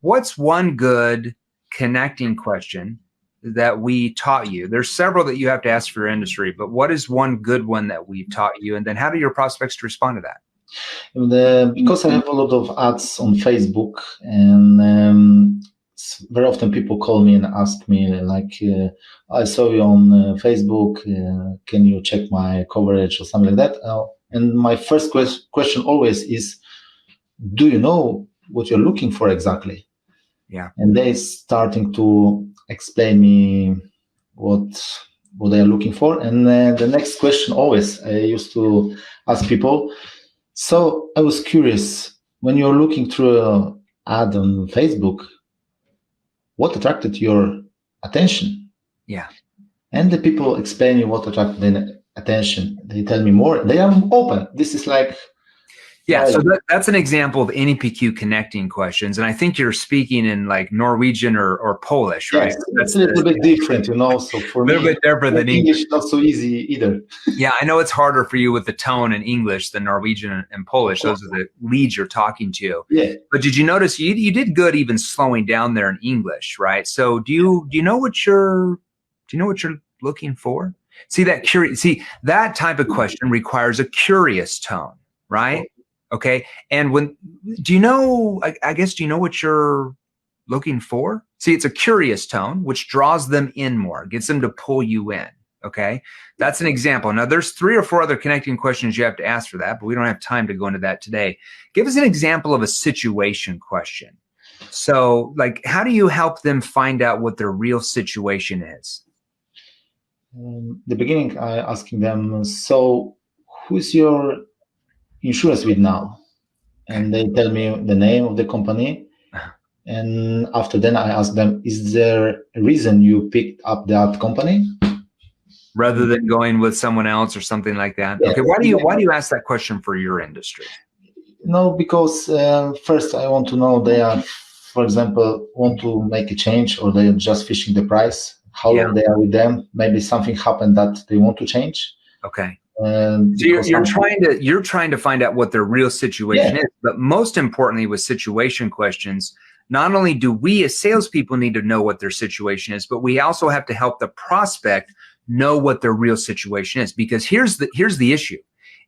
what's one good connecting question that we taught you? There's several that you have to ask for your industry, but what is one good one that we've taught you? And then how do your prospects respond to that? Because I have a lot of ads on Facebook, and very often people call me and ask me like, I saw you on Facebook, can you check my coverage or something like that? And my first question always is, do you know what you're looking for exactly? Yeah. And they starting to explain me what they are looking for. And the next question always I used to ask people, so I was curious, when you're looking through an ad on Facebook, what attracted your attention? Yeah. And the people explain me what attracted their attention. They tell me more. They are open. This is like... Yeah, so that's an example of NPQ connecting questions. And I think you're speaking in like Norwegian or Polish, right? Yes, that's a little bit different, you know. So for me, a little bit different than English, not so easy either. Yeah, I know it's harder for you with the tone in English than Norwegian and Polish. Those are the leads you're talking to. Yeah. But did you notice you did good even slowing down there in English, right? So do you know what you're looking for? See that type of question requires a curious tone, right? Okay. And do you know what you're looking for? See, it's a curious tone, which draws them in more, gets them to pull you in. Okay. That's an example. Now there's 3 or 4 other connecting questions you have to ask for that, but we don't have time to go into that today. Give us an example of a situation question. So like, how do you help them find out what their real situation is? The beginning, I asking them, so who's your insurance with now? And they tell me the name of the company. And after then I ask them, is there a reason you picked up that company? Rather than going with someone else or something like that. Yes. Okay. Why do you ask that question for your industry? No, because first I want to know they are, for example, want to make a change, or they are just fishing the price, how long they are with them. Maybe something happened that they want to change. Okay. So you're trying to find out what their real situation is, but most importantly with situation questions, not only do we as salespeople need to know what their situation is, but we also have to help the prospect know what their real situation is. Because here's the issue.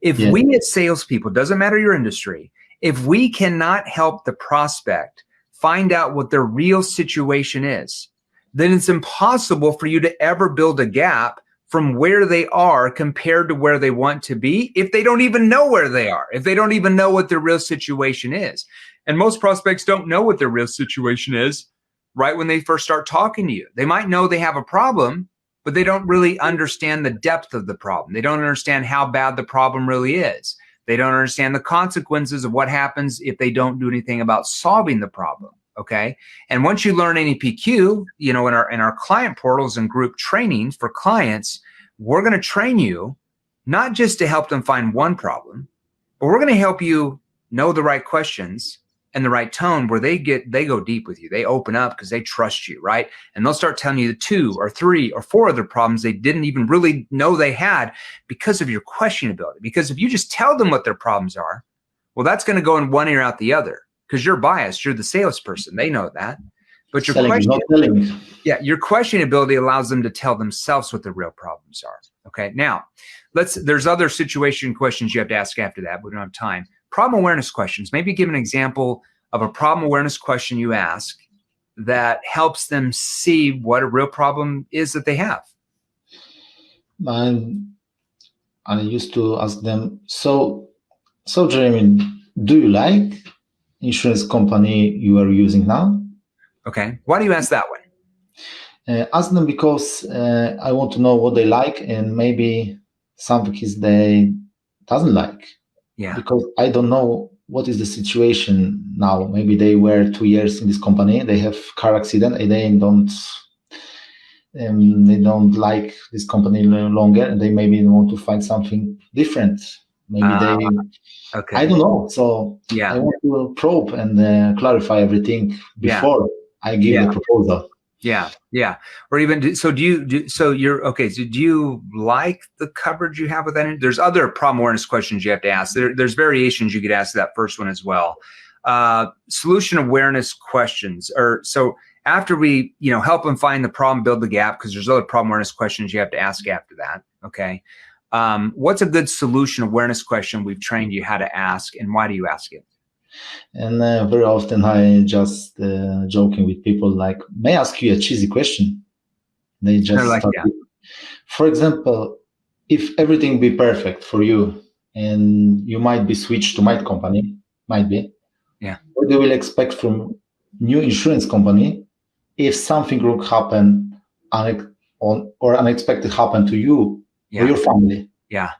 If we as salespeople, doesn't matter your industry, if we cannot help the prospect find out what their real situation is, then it's impossible for you to ever build a gap from where they are compared to where they want to be if they don't even know where they are, if they don't even know what their real situation is. And most prospects don't know what their real situation is right when they first start talking to you. They might know they have a problem, but they don't really understand the depth of the problem. They don't understand how bad the problem really is. They don't understand the consequences of what happens if they don't do anything about solving the problem. Okay. And once you learn NPQ, you know, in our client portals and group trainings for clients, we're going to train you not just to help them find one problem, but we're going to help you know the right questions and the right tone where they go deep with you. They open up because they trust you, right? And they'll start telling you the 2 or 3 or 4 other problems they didn't even really know they had because of your question ability. Because if you just tell them what their problems are, well, that's going to go in one ear out the other. Because you're biased, you're the salesperson. They know that. But your your question ability allows them to tell themselves what the real problems are. Okay. Now, there's other situation questions you have to ask after that, but we don't have time. Problem awareness questions. Maybe give an example of a problem awareness question you ask that helps them see what a real problem is that they have. I used to ask them, so Jeremy, do you like insurance company you are using now? Okay. Why do you ask that one? Ask them because I want to know what they like, and maybe something is they doesn't like. Yeah. Because I don't know what is the situation now. Maybe they were 2 years in this company, they have car accident, and they don't like this company longer, and they maybe want to find something different. Maybe okay. I don't know. So I want to probe and clarify everything before I give the proposal. Yeah. Yeah. Or even, so do you like the coverage you have with that? There's other problem awareness questions you have to ask. There's variations you could ask that first one as well. Solution awareness questions. Or so after we, help them find the problem, build the gap, because there's other problem awareness questions you have to ask after that. Okay. What's a good solution awareness question we've trained you how to ask, and why do you ask it? And very often I just joking with people like, may I ask you a cheesy question? They just like, start with, for example, if everything be perfect for you and you might be switched to my company, might be. Yeah. What do you will expect from new insurance company if something wrong happen or unexpected happen to you or your family? Yeah.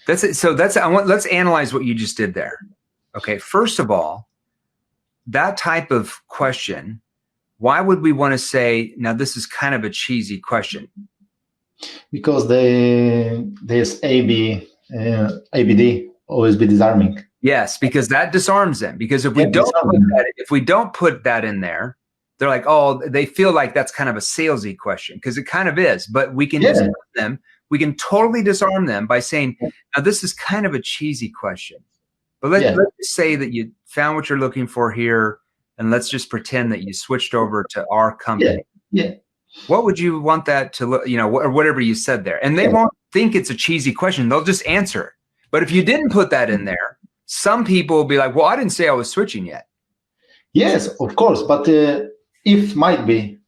That's it. So let's analyze what you just did there. Okay. First of all, that type of question, why would we want to say, now this is kind of a cheesy question? Because there's ABD, always be disarming. Yes, because that disarms them. Because if we don't put that in there, they're like, oh, they feel like that's kind of a salesy question, because it kind of is. But we can disarm them. We can totally disarm them by saying, now this is kind of a cheesy question. But let's just say that you found what you're looking for here, and let's just pretend that you switched over to our company. Yeah. What would you want that to look, or whatever you said there? And they won't think it's a cheesy question. They'll just answer it. But if you didn't put that in there, some people will be like, well, I didn't say I was switching yet. Yes, of course. But if might be,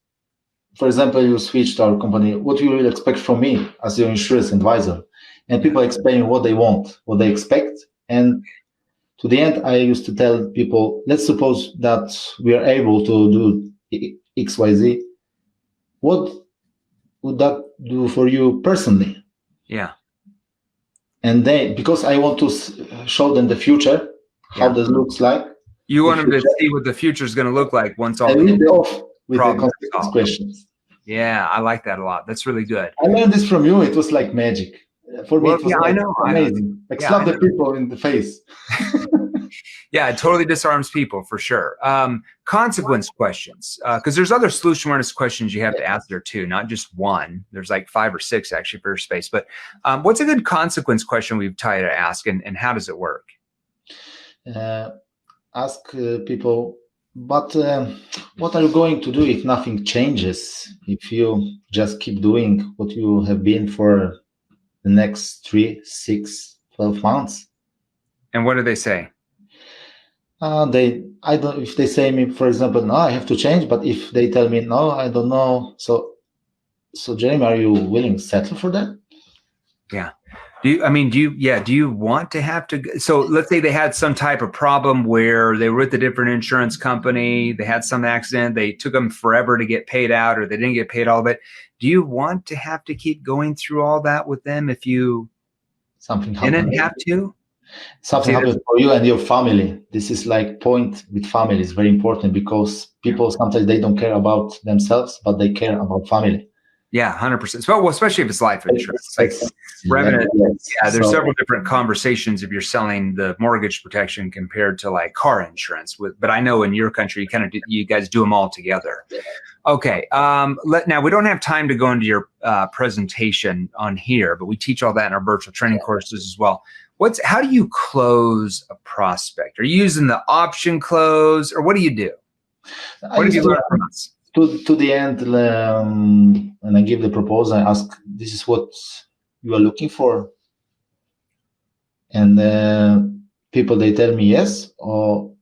for example, you switch to our company, what you will expect from me as your insurance advisor? And people explain what they want, what they expect. And to the end, I used to tell people, let's suppose that we are able to do XYZ. What would that do for you personally? Yeah. And because I want to show them the future, how this looks like. You want them to see what the future is going to look like once all the off with the questions. Yeah, I like that a lot. That's really good. I learned this from you. It was like magic. For me, it was amazing. Like slap the people in the face. Yeah, it totally disarms people for sure. Consequence questions, because there's other solution awareness questions you have to ask there too, not just one. There's like 5 or 6 actually for your space. But what's a good consequence question we've tried to ask, and how does it work? Ask people, but what are you going to do if nothing changes? If you just keep doing what you have been for the next 3, 6, 12 months? And what do they say? If they say me, for example, no, I have to change, but if they tell me no, I don't know. So Jeremy, are you willing to settle for that? Yeah. Do you want to have to? So let's say they had some type of problem where they were with a different insurance company, they had some accident, they took them forever to get paid out, or they didn't get paid all of it. Do you want to have to keep going through all that with them if you didn't have to? Something happens for you and your family. This is like point with family is very important, because people sometimes they don't care about themselves, but they care about family. Yeah, 100%. Well, especially if it's life insurance, like revenue. Yeah, there's several different conversations if you're selling the mortgage protection compared to like car insurance. But I know in your country, you guys do them all together. Okay. Now we don't have time to go into your presentation on here, but we teach all that in our virtual training courses as well. How do you close a prospect? Are you using the option close, or what do you do? What have you learned from us? To the end, when I give the proposal, I ask, this is what you are looking for? And people, they tell me yes or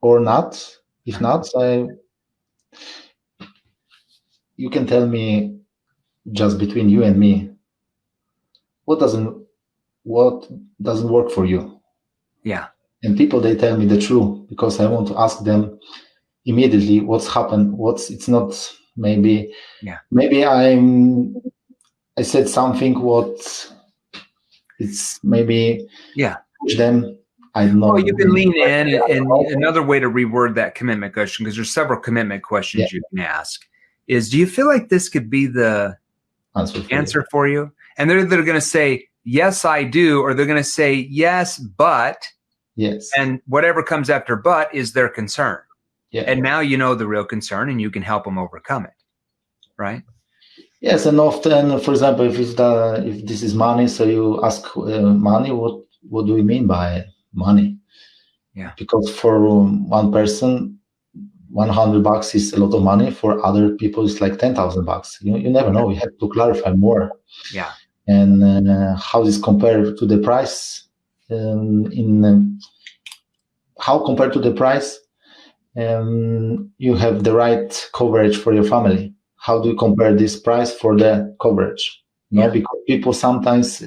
not. If not, you can tell me just between you and me, what doesn't work for you? Yeah. And people, they tell me the truth, because I want to ask them immediately what's happened. It's not maybe I said something what it's maybe push them. I don't know. Well, you can lean in, and another way to reword that commitment question, because there's several commitment questions you can ask, is, do you feel like this could be the answer for you? And they're going to say, yes, I do, or they're going to say, yes, but. Yes. And whatever comes after but is their concern. Yeah. And now you know the real concern, and you can help them overcome it, right? Yes, and often, for example, if this is money, so you ask money, what do we mean by money? Yeah. Because for one person, $100 is a lot of money. For other people, it's like $10,000. You never know. You have to clarify more. Yeah. And how this compare to the price? How compared to the price? You have the right coverage for your family. How do you compare this price for the coverage? No, because people sometimes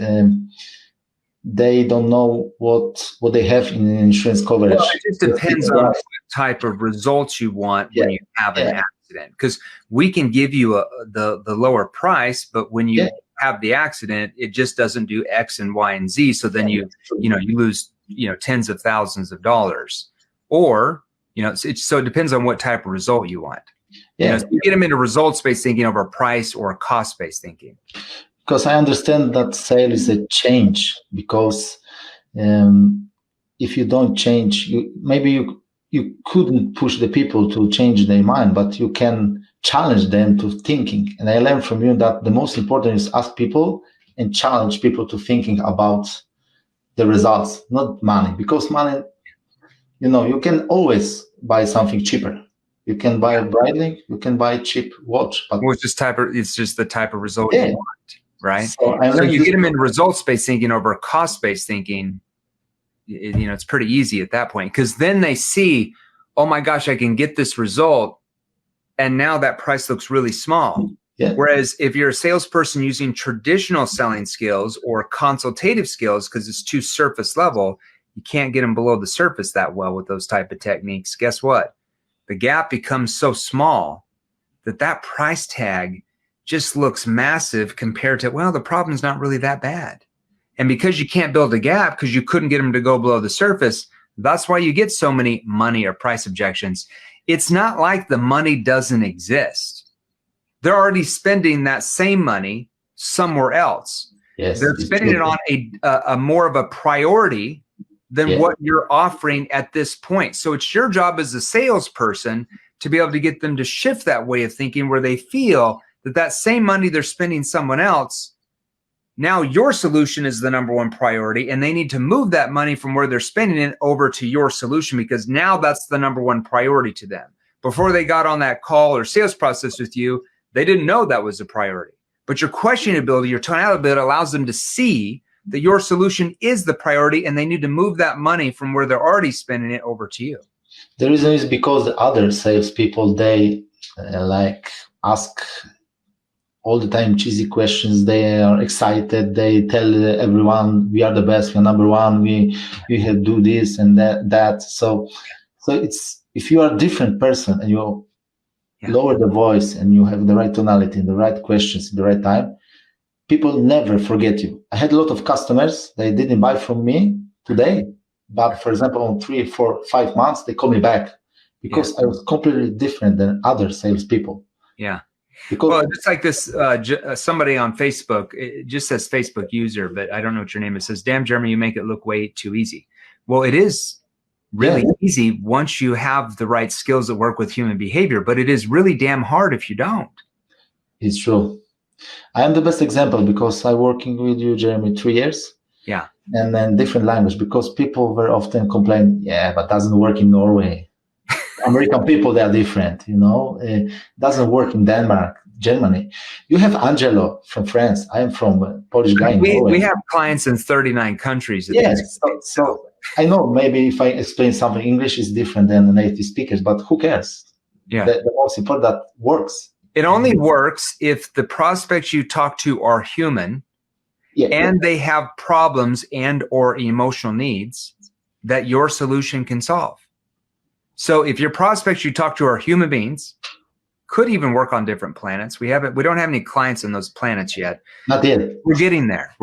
they don't know what they have in insurance coverage. Well, it just depends on what type of results you want when you have an accident. Because we can give you the lower price, but when you have the accident, it just doesn't do X and Y and Z. So then you lose tens of thousands of dollars. Or so it depends on what type of result you want. So you get them into results-based thinking over price or cost-based thinking. Because I understand that sale is a change, because if you don't change, you couldn't push the people to change their mind, but you can challenge them to thinking. And I learned from you that the most important is ask people and challenge people to thinking about the results, not money. Because money, you can always buy something cheaper. You can buy a bridling, you can buy a cheap watch. But it's just the type of result you want. Right. So you get them into results-based thinking over cost-based thinking. It's pretty easy at that point, because then they see, oh my gosh, I can get this result, and now that price looks really small. Yeah. Whereas if you're a salesperson using traditional selling skills or consultative skills, because it's too surface level, you can't get them below the surface that well with those type of techniques. Guess what? The gap becomes so small that price tag just looks massive compared to, well, the problem's not really that bad. And because you can't build a gap because you couldn't get them to go below the surface, that's why you get so many money or price objections. It's not like the money doesn't exist. They're already spending that same money somewhere else. Yes, they're spending it on a more of a priority than what you're offering at this point. So it's your job as a salesperson to be able to get them to shift that way of thinking, where they feel that same money they're spending someone else, now your solution is the number one priority, and they need to move that money from where they're spending it over to your solution, because now that's the number one priority to them. Before they got on that call or sales process with you, they didn't know that was a priority. But your questioning ability, your tonality ability allows them to see that your solution is the priority, and they need to move that money from where they're already spending it over to you. The reason is because the other salespeople, they ask all the time cheesy questions. They are excited. They tell everyone, we are the best, we're number one, we have do this and that. So it's, if you are a different person and you lower the voice and you have the right tonality and the right questions at the right time, people never forget you. I had a lot of customers, they didn't buy from me today, but for example, in 3, 4, 5 months, they call me back because I was completely different than other salespeople. Yeah. Because it's like this, somebody on Facebook, it just says Facebook user, but I don't know what your name is. It says, damn, Jeremy, you make it look way too easy. Well, it is really easy once you have the right skills that work with human behavior, but it is really damn hard if you don't. It's true. I am the best example because I'm working with you, Jeremy, 3 years. Yeah. And then different language, because people very often complain, but doesn't work in Norway. American people, they are different, doesn't work in Denmark, Germany. You have Angelo from France. I am from a Polish guy in Norway. We have clients in 39 countries. Yes, so I know maybe if I explain something, English is different than the native speakers, but who cares? Yeah. The most important, that works. It only works if the prospects you talk to are human and they have problems and or emotional needs that your solution can solve. So if your prospects you talk to are human beings, could even work on different planets. We don't have any clients in those planets yet. Not yet. We're getting there.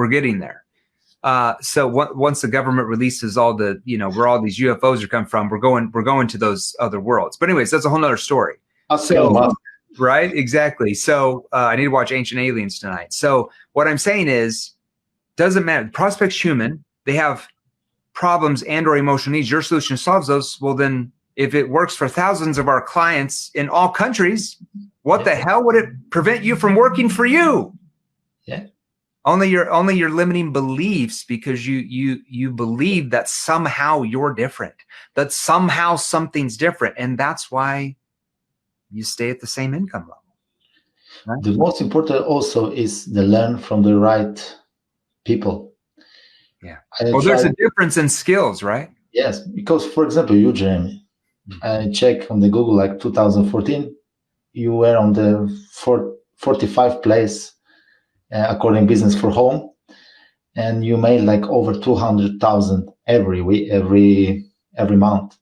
So once the government releases all the, where all these UFOs are coming from, we're going to those other worlds. But anyways, that's a whole nother story. Right? Exactly. So I need to watch Ancient Aliens tonight. So what I'm saying is, doesn't matter. Prospect's human. They have problems and or emotional needs. Your solution solves those. Well, then if it works for thousands of our clients in all countries, what the hell would it prevent you from working for you? Yeah. Only your limiting beliefs, because you believe that somehow you're different, that somehow something's different, and that's why you stay at the same income level. Right? The most important also is the learn from the right people. Yeah. Well, there's a difference in skills, right? Yes, because for example, you, Jeremy, I check on the Google like 2014, you were on the 45th place according business for home, and you made like over 200,000 every month.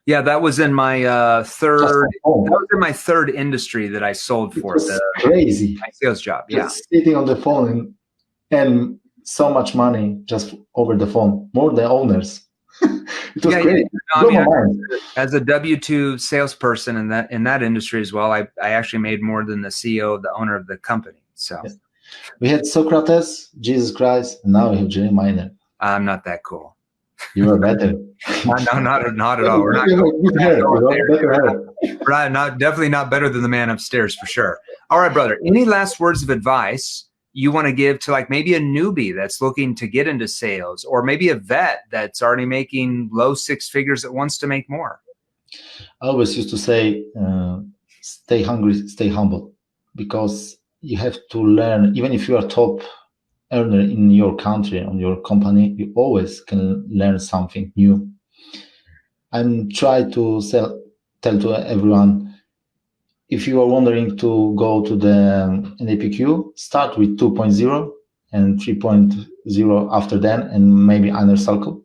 Yeah, that was in my third. That was in my third industry that I sold for. Crazy. My sales job. Just sitting on the phone and so much money just over the phone, more than owners. It was great. Yeah. As a W-2 salesperson in that industry as well, I actually made more than the CEO, the owner of the company. So yes. We had Socrates, Jesus Christ, and now we have Jerry Minor. I'm not that cool. You are better. No, not at all. We're definitely not better than the man upstairs for sure. All right, brother. Any last words of advice you want to give to like maybe a newbie that's looking to get into sales, or maybe a vet that's already making low six figures that wants to make more? I always used to say, stay hungry, stay humble, because you have to learn, even if you are top earner in your country, on your company, you always can learn something new. I'm trying to tell to everyone, if you are wondering to go to the NAPQ, start with 2.0 and 3.0 after then, and maybe inner circle,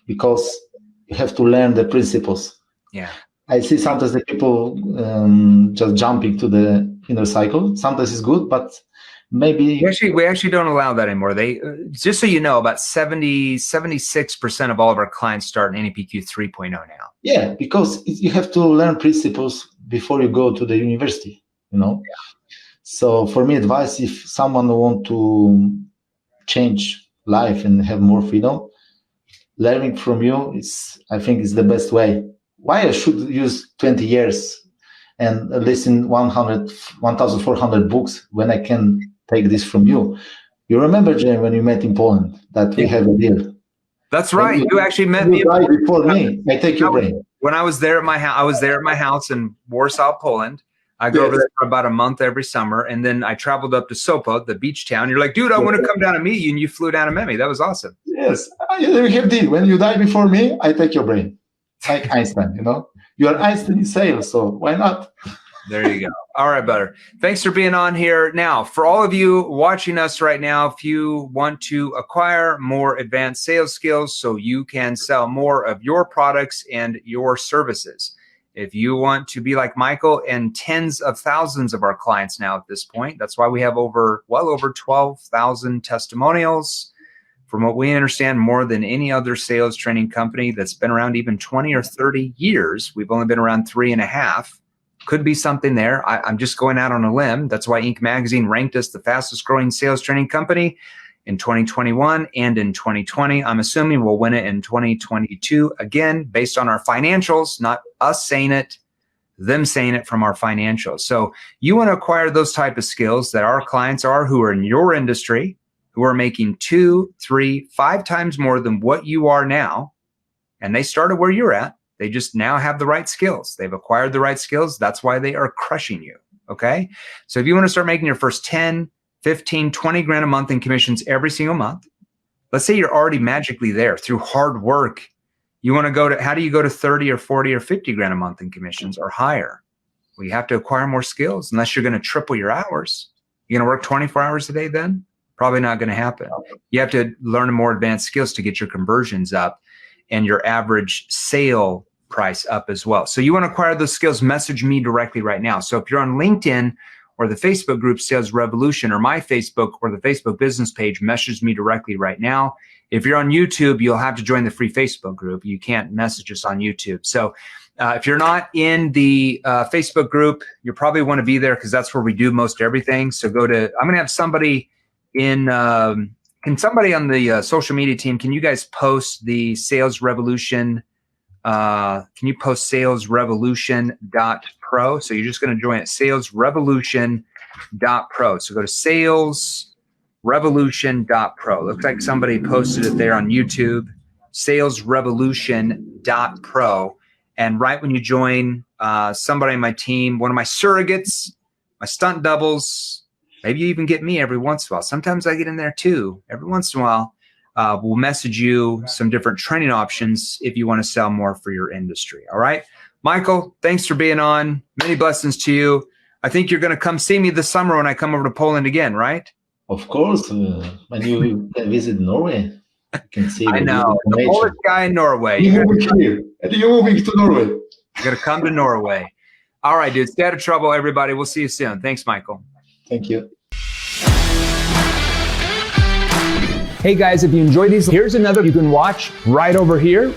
because you have to learn the principles. Yeah, I see sometimes the people just jumping to the inner cycle. Sometimes it's good, but maybe we actually don't allow that anymore. They just so you know, about 76% of all of our clients start in NAPQ 3.0 now. Yeah, because you have to learn principles before you go to the university, Yeah. So for me, advice, if someone want to change life and have more freedom, learning from you I think is the best way. Why I should use 20 years and listen 1,400 books when I can take this from you? You remember, Jane, when you met in Poland, that we have a deal. That's right. You actually met me before me. I take your brain. When I was there at my house, I was there at my house in Warsaw, Poland. I go over there for about a month every summer, and then I traveled up to Sopot, the beach town. You're like, dude, I want to come down and meet you, and you flew down and met me. That was awesome. Yes, we have deal. When you die before me, I take your brain, like Einstein. You are Einstein in sales, so why not? There you go. All right, brother. Thanks for being on here. Now, for all of you watching us right now, if you want to acquire more advanced sales skills so you can sell more of your products and your services, if you want to be like Michael and tens of thousands of our clients now at this point, that's why we have well over 12,000 testimonials. From what we understand, more than any other sales training company that's been around even 20 or 30 years. We've only been around 3.5. Could be something there. I'm just going out on a limb. That's why Inc. Magazine ranked us the fastest growing sales training company in 2021 and in 2020. I'm assuming we'll win it in 2022, again, based on our financials, not us saying it, them saying it from our financials. So you want to acquire those type of skills that our clients are, who are in your industry, who are making 2, 3, 5 times more than what you are now, and they started where you're at. They just now have the right skills. They've acquired the right skills. That's why they are crushing you, okay? So if you want to start making your first 10, 15, 20 grand a month in commissions every single month, let's say you're already magically there through hard work. You want to go to, how do you go to 30 or 40 or 50 grand a month in commissions or higher? Well, you have to acquire more skills unless you're going to triple your hours. You're going to work 24 hours a day then? Probably not going to happen. You have to learn more advanced skills to get your conversions up and your average sale price up as well. So you want to acquire those skills, message me directly right now. So if you're on LinkedIn or the Facebook group Sales Revolution or my Facebook or the Facebook business page, message me directly right now. If you're on YouTube, you'll have to join the free Facebook group. You can't message us on YouTube. So if you're not in the Facebook group, you probably want to be there because that's where we do most everything. So I'm going to have somebody in, can somebody on the social media team, can you guys post the Sales Revolution? Can you post salesrevolution.pro? So you're just going to join it, salesrevolution.pro. So go to salesrevolution.pro. Looks like somebody posted it there on YouTube, salesrevolution.pro. And right when you join, somebody on my team, one of my surrogates, my stunt doubles, maybe you even get me every once in a while. Sometimes I get in there too. Every once in a while, we'll message you some different training options if you want to sell more for your industry. All right. Michael, thanks for being on. Many blessings to you. I think you're going to come see me this summer when I come over to Poland again, right? Of course. When you visit Norway, you can see. I know. The Polish guy in Norway. You're moving to Norway. You're going to come to Norway. All right, dude. Stay out of trouble, everybody. We'll see you soon. Thanks, Michael. Thank you. Hey guys, if you enjoyed these, here's another you can watch right over here,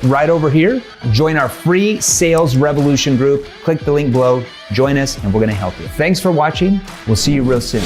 Join our free Sales Revolution group. Click the link below, join us, and we're gonna help you. Thanks for watching. We'll see you real soon.